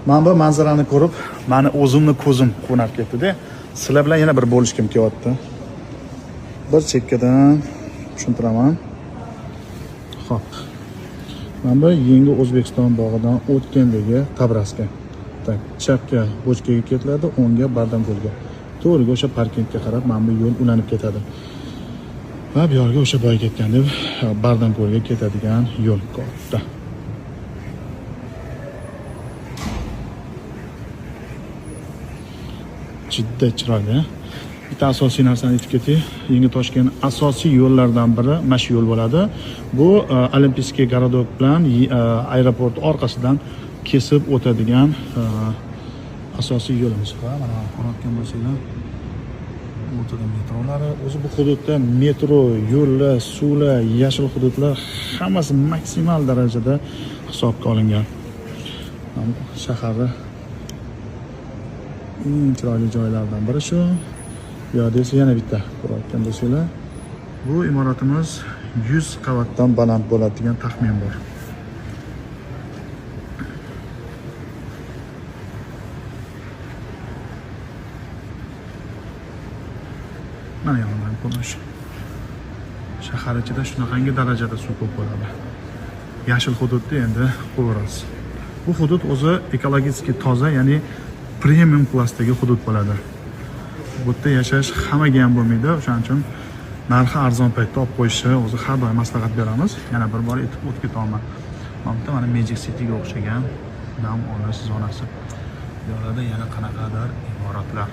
Men bu manzarani ko'rib, meni o'zimni ko'zim quvnab ketdi-da. Sizlar bilan yana bir bo'lishkim kelyapti. Bir chekkadan tushuntiraman. Xo'p. Mana bu Yangi O'zbekiston bog'idan o'tgandagi Tabraska. Tak, chapga Bochkaga ketiladi, o'ngga Bardamko'lga. To'g'riga o'sha parkingga qarab mana bu yo'l ulanib ketadi. Va bu yerga o'sha boy ketgan deb Bardamko'lga ketadigan yo'l katta. Jidda chiroyli. Bitta asosiy narsani aytib ketay. Yangi Toshkent asosiy yo'llardan biri mana shu yo'l bo'ladi. Bu Olimpiskiy garodok bilan aeroport orqasidan kesib o'tadigan asosiy yo'limiz. Mana ko'rayotgan bo'lsanglar, o'rtada metrolari, o'zi bu hududda metro, yo'llar, suvlar, yashil hududlar hammasi maksimal darajada hisobga olingan. Shaharda eng chiroyli joylardan biri shu. Bu yerda esa yana bitta ko'rayotgan bo'lsanglar, bu imoratimiz 100 qavatdan baland bo'ladi degan taxmin bor. Mana yondan ko'rish. Shahar ichida shunaqangi darajada suv ko'p bo'ladi. Yashil hududda endi ko'rasiz. Bu hudud o'zi ekologik toza, ya'ni premium klassdagi hudud bo'ladi. Bu yerda yashash hammaga ham bo'lmaydi. O'shaning uchun narxi arzon paytda olib qo'yishni o'zi har doim maslahat beramiz. Yana bir bor aytib o'tib ketaman. Mana Magic City'ga o'xshagan dam olish zonasi. Bu yerda yana qanaqadir imoratlar.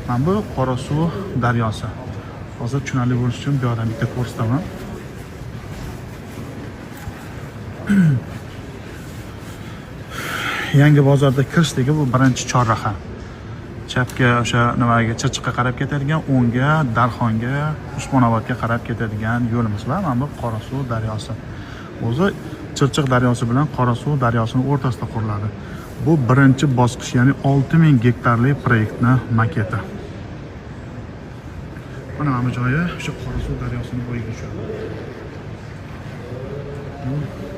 Mana bu Qorasuv daryosi. Hozir tushunarli bo'lish uchun bu yerdan bitta ko'rsataman. Yangi bozorda kirishdagi bu birinchi chorraha. Chapga o'sha nimaga Chirchiqqa qarab ketadigan, o'ngga Darxonga, Usmonobodga qarab ketadigan yo'limiz va mana bu Qorasuv daryosi. O'zi Chirchiq daryosi bilan Qorasuv daryosining o'rtasida quriladi. Bu birinchi bosqich, ya'ni 6000 gektarlik proyektning maketi. Mana bu joyi o'sha Qorasuv daryosining bo'yiga tushadi. Bu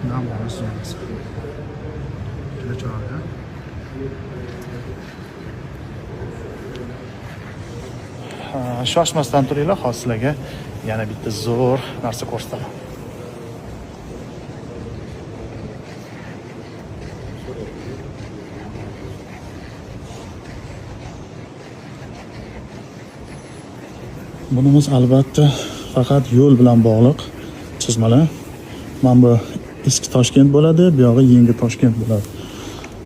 dam olish zonasi. Juda chiroyli. Shoshmasdan turinglar, hozir sizlarga yana bitta zo'r narsa ko'rsataman. Bunimiz albatta faqat yo'l bilan bog'liq chizmalar. Mana bu eski Toshkent bo'ladi, bu yog'i Yangi Toshkent bo'ladi.